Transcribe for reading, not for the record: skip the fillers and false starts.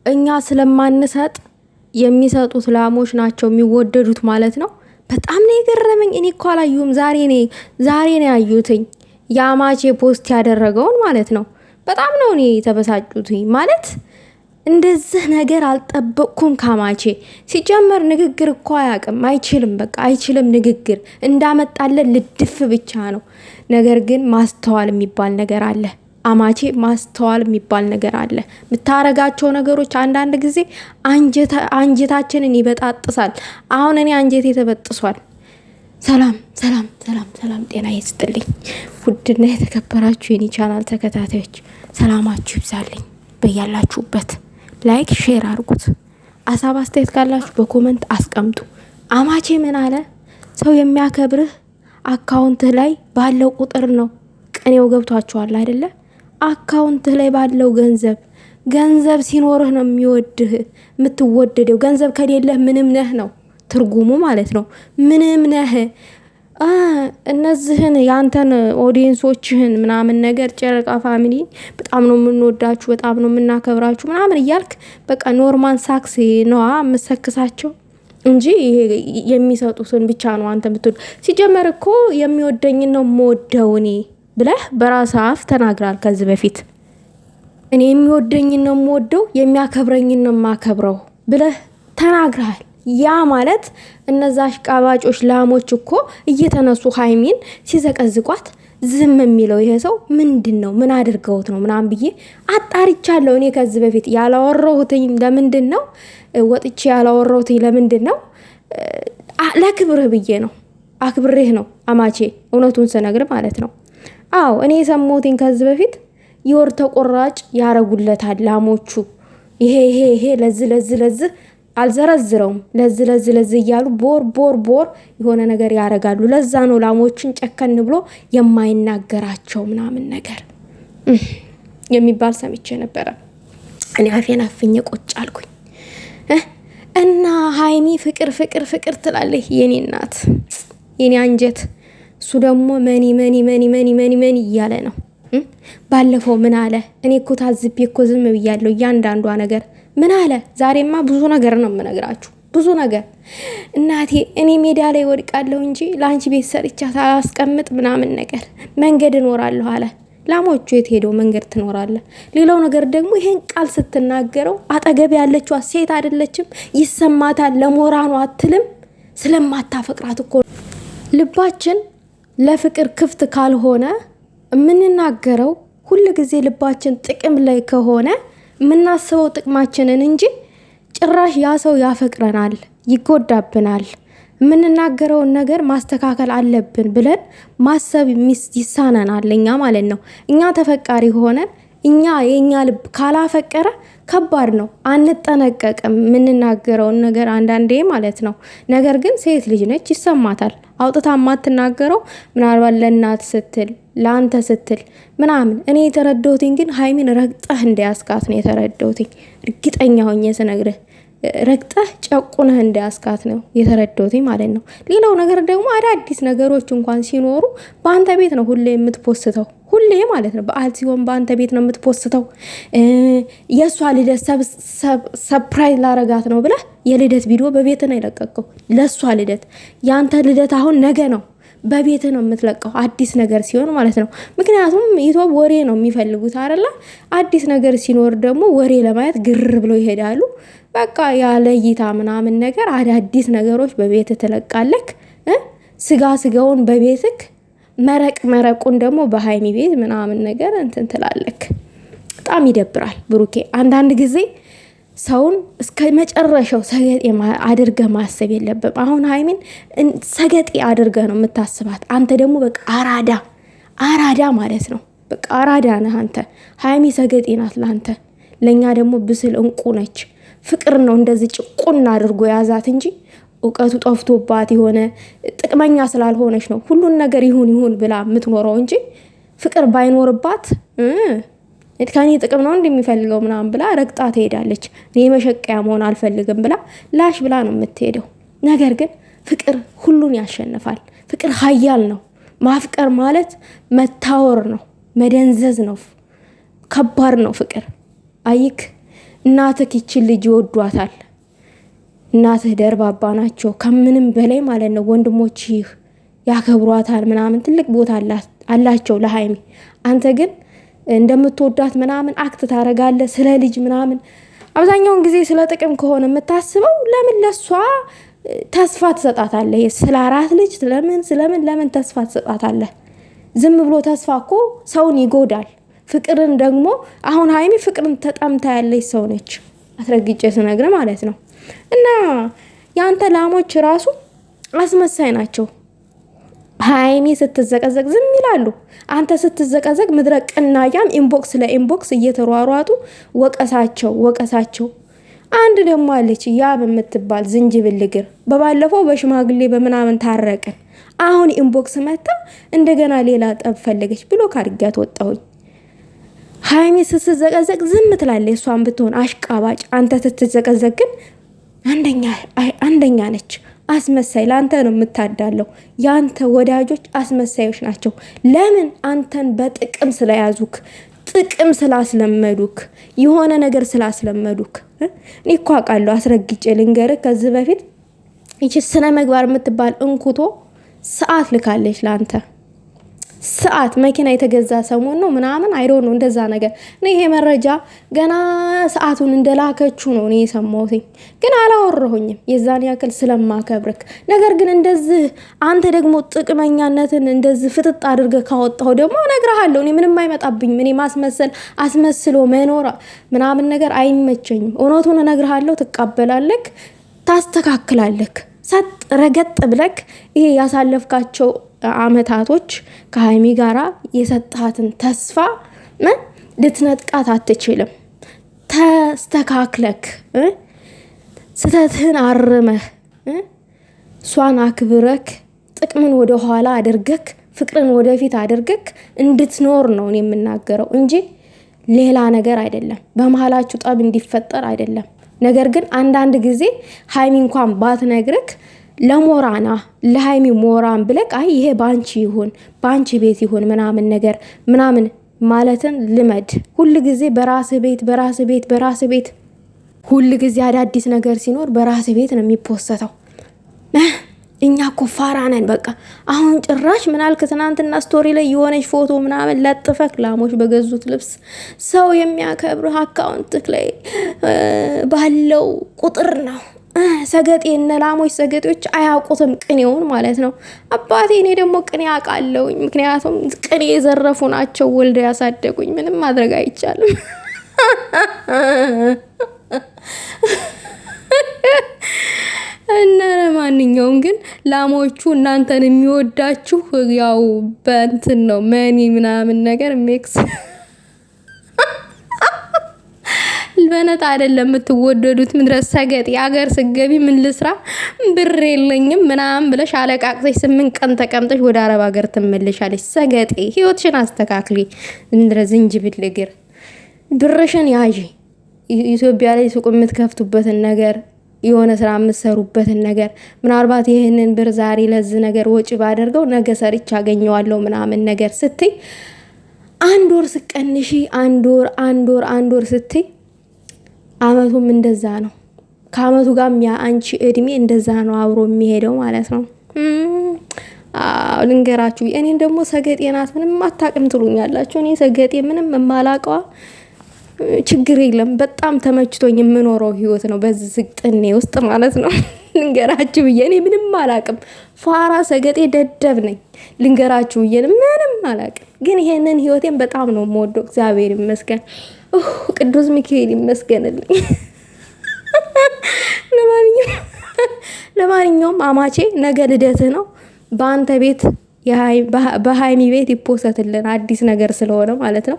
እኛ ስለማንሰጥ የሚሰጡት ላሞች ናቸው የሚወደዱት ማለት ነው። በጣም ነው የገረመኝ። እኔ እኮ አላየሁም፣ ዛሬ ነው ያዩትኝ የአማቼ ፖስት ያደረገውን ማለት ነው። በጣም ነው እኔ የተበሳጩትኝ ማለት እንደዚህ ነገር አልጠበቅኩም ካማቼ። ሲጀመር ንግግር እኮ አያውቅም፣ አይችልም፣ በቃ አይችልም። ንግግር እንዳመጣለን ልድፍ ብቻ ነው። ነገር ግን ማስተዋል የሚባል ነገር አለ። አማቼ ማስተዋል የሚባል ነገር አለ። የምታረጋቸው ነገሮች አንዳንድ ጊዜ አንጀታችንን ይበጣጥሳል። አሁን እኔ አንጀቴ ተበጥሷል። ሰላም ሰላም ሰላም ሰላም፣ ጤና ይስጥልኝ ውድና የተከበራችሁ የኔ ቻናል ተከታታዮች፣ ሰላማችሁ ይብዛልኝ በያላችሁበት። ላይክ ሼር አድርጉት። አሳብ አስተያየት ካላችሁ በኮመንት አስቀምጡ። አማቼ ምን አለ? ሰው የሚያከብርህ አካውንትህ ላይ ባለው ቁጥር ነው። ቅኔው ገብቷችኋል አይደለ? አካውንትህ ላይ ባለው ገንዘብ ሲኖርህ ነው የሚወድህ የምትወደደው። ገንዘብ ከሌለህ ምንም ነህ ነው ትርጉሙ ማለት ነው። ምንም ነህ። እነዚህን ያንተን ኦዲየንሶችህን ምናምን ነገር ጨረቃ ፋሚሊ በጣም ነው የምንወዳችሁ፣ በጣም ነው የምናከብራችሁ ምናምን እያልክ በቃ ኖርማን ሳክስ ነዋ የምሰክሳቸው እንጂ የሚሰጡትን ብቻ ነው አንተ የምትወድ። ሲጀመር እኮ የሚወደኝን ነው የምወደው እኔ ብለህ በራስህ አፍ ተናግራል ከዚህ በፊት። እኔ የሚወደኝን ነው የምወደው የሚያከብረኝን ነው የማከብረው ብለህ ተናግራል። ያ ማለት እነዛ አሽቃባጮች ላሞች እኮ እየተነሱ ሀይሚን ሲዘቀዝቋት ዝም የሚለው ይሄ ሰው ምንድነው? ምን አድርገውት ነው ምናምን ብዬ አጣርቻለሁ። እኔ ከዚህ በፊት ያላወራሁትኝ ለምንድን ነው ወጥቼ ያላወራሁትኝ ለምንድን ነው? ለክብርህ ብዬ ነው። አክብሬህ ነው አማቼ፣ እውነቱን ስነግር ማለት ነው። አዎ እኔ የሰማሁትኝ ከዚህ በፊት የወር ተቆራጭ ያረጉለታል ላሞቹ። ይሄ ለዚህ አልዘረዝረውም። ለዚህ እያሉ ቦር የሆነ ነገር ያረጋሉ። ለዛ ነው ላሞችን ጨከን ብሎ የማይናገራቸው ምናምን ነገር የሚባል ሰምቼ ነበረ። እኔ አፌን አፍኜ ቁጭ አልኩኝ። እና ሀይሚ ፍቅር ትላለች የኔ እናት፣ የኔ አንጀት። እሱ ደግሞ መኒ እያለ ነው። ባለፈው ምን አለ? እኔ እኮ ታዝቤ እኮ ዝም ብያለሁ እያንዳንዷ ነገር ምን አለ? ዛሬማ ብዙ ነገር ነው የምነግራችሁ፣ ብዙ ነገር እናቴ። እኔ ሜዳ ላይ ወድቃለሁ እንጂ ለአንቺ ቤት ሰርቻ ሳላስቀምጥ ምናምን ነገር መንገድ እኖራለሁ አለ። ላሞቹ የት ሄደው መንገድ ትኖራለህ? ሌላው ነገር ደግሞ ይሄን ቃል ስትናገረው አጠገብ ያለችዋ ሴት አይደለችም? ይሰማታል። ለሞራኑ አትልም? ስለማታፈቅራት እኮ። ልባችን ለፍቅር ክፍት ካልሆነ የምንናገረው ሁሉ ጊዜ ልባችን ጥቅም ላይ ከሆነ የምናስበው ጥቅማችንን እንጂ ጭራሽ ያ ሰው ያፈቅረናል፣ ይጎዳብናል፣ የምንናገረውን ነገር ማስተካከል አለብን ብለን ማሰብ ይሳነናል እኛ ማለት ነው። እኛ ተፈቃሪ ሆነን የኛ ልብ ካላፈቀረ ከባድ ነው። አንጠነቀቅም የምንናገረውን ነገር አንዳንዴ ማለት ነው። ነገር ግን ሴት ልጅ ነች፣ ይሰማታል። አውጥታ የማትናገረው ምናልባት ለእናት ስትል ለአንተ ስትል ምናምን። እኔ የተረዳሁትኝ ግን ሀይሚን ረግጠህ እንዳያስካት ነው የተረዳሁትኝ። እርግጠኛ ሆኜ ስነግርህ ረግጠህ ጨቁነህ እንዳያስካት ነው የተረዳሁትኝ ማለት ነው። ሌላው ነገር ደግሞ አዳዲስ ነገሮች እንኳን ሲኖሩ በአንተ ቤት ነው ሁሌ የምትፖስተው፣ ሁሌ ማለት ነው። በዓል ሲሆን በአንተ ቤት ነው የምትፖስተው። የእሷ ልደት ሰፕራይዝ ላረጋት ነው ብለህ የልደት ቪዲዮ በቤት ነው የለቀቀው። ለእሷ ልደት፣ ያንተ ልደት አሁን ነገ ነው፣ በቤት ነው የምትለቀው አዲስ ነገር ሲሆን ማለት ነው። ምክንያቱም ዩቲዩብ ወሬ ነው የሚፈልጉት አይደለ? አዲስ ነገር ሲኖር ደግሞ ወሬ ለማየት ግር ብለው ይሄዳሉ። በቃ ያለ እይታ ምናምን ነገር አዳዲስ ነገሮች በቤት ትለቃለክ። ስጋውን በቤትክ፣ መረቁን ደግሞ በሀይሚ ቤት ምናምን ነገር እንትን ትላለክ። በጣም ይደብራል ብሩኬ። አንዳንድ ጊዜ ሰውን እስከ መጨረሻው ሰገጤ አድርገ ማሰብ የለብም። አሁን ሀይሚን ሰገጤ አድርገ ነው የምታስባት። አንተ ደግሞ በቃ አራዳ ማለት ነው። በቃ አራዳ ነህ አንተ። ሀይሚ ሰገጤ ናት ለአንተ፣ ለእኛ ደግሞ ብስል እንቁ ነች። ፍቅር ነው እንደዚህ ጭቁን አድርጎ ያዛት እንጂ እውቀቱ ጠፍቶባት የሆነ ጥቅመኛ ስላልሆነች ነው ሁሉን ነገር ይሁን ብላ የምትኖረው እንጂ ፍቅር ባይኖርባት ከኔ ጥቅም ነው እንደሚፈልገው ምናምን ብላ ረግጣ ትሄዳለች። እኔ መሸቀያ መሆን አልፈልግም ብላ ላሽ ብላ ነው የምትሄደው። ነገር ግን ፍቅር ሁሉን ያሸንፋል። ፍቅር ኃያል ነው። ማፍቀር ማለት መታወር ነው፣ መደንዘዝ ነው፣ ከባድ ነው ፍቅር። አይክ እናትህ ይችን ልጅ ይወዷታል። እናትህ ደርባባ ናቸው ከምንም በላይ ማለት ነው። ወንድሞችህ ያከብሯታል ምናምን ትልቅ ቦታ አላቸው ለሀይሚ። አንተ ግን እንደምትወዳት ምናምን አክት ታረጋለህ ስለ ልጅ ምናምን። አብዛኛውን ጊዜ ስለ ጥቅም ከሆነ የምታስበው ለምን ለሷ ተስፋ ትሰጣታለህ? ስለ አራት ልጅ ለምን ተስፋ ትሰጣታለህ? ዝም ብሎ ተስፋ እኮ ሰውን ይጎዳል። ፍቅርን ደግሞ አሁን ሀይሚ ፍቅርን ተጠምታ ያለች ሰው ነች፣ አስረግጬ ስነግር ማለት ነው። እና ያንተ ላሞች ራሱ አስመሳይ ናቸው። ሀይሚ ስትዘቀዘቅ ዝም ይላሉ። አንተ ስትዘቀዘቅ ምድረ ቅናያም ኢንቦክስ ለኢንቦክስ እየተሯሯጡ ወቀሳቸው። አንድ ደግሞ አለች ያ በምትባል ዝንጅብል እግር፣ በባለፈው በሽማግሌ በምናምን ታረቅን። አሁን ኢንቦክስ መታ እንደገና ሌላ ጠብ ፈለገች ብሎ ካድጋት ወጣሁኝ። ሀይሚ ስትዘቀዘቅ ዝም ትላለች። እሷን ብትሆን አሽቃባጭ። አንተ ስትዘቀዘቅ ግን አንደኛ ነች። አስመሳይ። ለአንተ ነው የምታዳለው። የአንተ ወዳጆች አስመሳዮች ናቸው። ለምን? አንተን በጥቅም ስለያዙክ፣ ጥቅም ስላስለመዱክ፣ የሆነ ነገር ስላስለመዱክ። እኔ እኮ አውቃለሁ፣ አስረግጬ ልንገርህ። ከዚህ በፊት ይቺ ስነ ምግባር የምትባል እንኩቶ ሰዓት ልካለች ለአንተ። ሰዓት መኪና የተገዛ ሰሞን ነው ምናምን አይዶን ነው እንደዛ ነገር። እኔ ይሄ መረጃ ገና ሰዓቱን እንደላከችው ነው እኔ የሰማሁት፣ ግን አላወራሁኝም የዛን ያክል ስለማከብርክ። ነገር ግን እንደዚህ አንተ ደግሞ ጥቅመኛነትን እንደዚህ ፍጥጥ አድርገህ ካወጣው ደግሞ እነግርሃለሁ። እኔ ምንም አይመጣብኝም። እኔ አስመስሎ መኖር ምናምን ነገር አይመቸኝም። እውነቱን እነግርሃለሁ። ትቀበላለክ፣ ታስተካክላለክ። ሰጥ ረገጥ ብለክ ይሄ ያሳለፍካቸው አመታቶች ከሀይሚ ጋራ የሰጣትን ተስፋ ልትነጥቃት አትችልም። ተስተካክለክ ስተትህን አርመህ እሷን አክብረክ ጥቅምን ወደ ኋላ አድርገክ ፍቅርን ወደፊት አድርገክ እንድትኖር ነው የምናገረው እንጂ ሌላ ነገር አይደለም። በመሃላችሁ ጠብ እንዲፈጠር አይደለም። ነገር ግን አንዳንድ ጊዜ ሀይሚ እንኳን ባትነግርክ ለሞራና ለሀይሚ ሞራን ብለክ አይ ይሄ ባንቺ ይሁን ባንቺ ቤት ይሁን ምናምን ነገር ምናምን ማለትን ልመድ። ሁል ጊዜ በራስህ ቤት ሁል ጊዜ አዳዲስ ነገር ሲኖር በራስህ ቤት ነው የሚፖሰተው። እኛ እኮ ፋራ ነን በቃ። አሁን ጭራሽ ምናልክ ትናንትና ስቶሪ ላይ የሆነች ፎቶ ምናምን ለጥፈክ ላሞች በገዙት ልብስ ሰው የሚያከብርህ አካውንትክ ላይ ባለው ቁጥር ነው። ሰገጤ እነ ላሞች ሰገጤዎች አያውቁትም ቅኔውን ማለት ነው። አባቴ እኔ ደግሞ ቅኔ አውቃለሁኝ፣ ምክንያቱም ቅኔ የዘረፉ ናቸው ወልደ ያሳደጉኝ። ምንም ማድረግ አይቻልም። እና ለማንኛውም ግን ላሞቹ እናንተን የሚወዳችሁ ያው በእንትን ነው መኒ ምናምን ነገር ሜክስ በነጣ አይደለም የምትወደዱት። ምድረስ ሰገጥ የሀገር ስገቢ ምን ልስራ ብር የለኝም ምናምን ብለሽ አለቃቅሰሽ 8 ቀን ተቀምጠሽ ወደ አረብ ሀገር ትመለሻለሽ። ሰገጤ ህይወትሽን አስተካክሊ። እንድረ ዝንጅብል እግር ብርሽን ያዢ። ኢትዮጵያ ላይ ሱቅ የምትከፍቱበትን ነገር የሆነ ስራ የምትሰሩበትን ነገር ምናልባት ይህንን ብር ዛሬ ለዚህ ነገር ወጪ ባደርገው ነገ ሰርቼ አገኘዋለሁ ምናምን ነገር ስትይ አንድ ወር ስቀንሺ አንድ ወር ስትይ አመቱም እንደዛ ነው። ከአመቱ ጋር አንቺ እድሜ እንደዛ ነው አብሮ የሚሄደው ማለት ነው። ልንገራችሁ፣ እኔን ደግሞ ሰገጤ ናት ምንም አታውቅም ትሉኛላችሁ። እኔ ሰገጤ ምንም የማላውቀዋ ችግር የለም። በጣም ተመችቶኝ የምኖረው ህይወት ነው በዚህ ስቅጥኔ ውስጥ ማለት ነው። ልንገራችሁ ብዬ እኔ ምንም አላውቅም። ፋራ ሰገጤ ደደብ ነኝ። ልንገራችሁ ብዬ ምንም አላውቅም፣ ግን ይሄንን ህይወቴን በጣም ነው የምወደው። እግዚአብሔር ይመስገን። ቅዱስ ሚካኤል ይመስገንልኝ። ለማንኛውም አማቼ ነገ ልደትህ ነው። በአንተ ቤት በሀይሚ ቤት ይፖሰትልን አዲስ ነገር ስለሆነ ማለት ነው።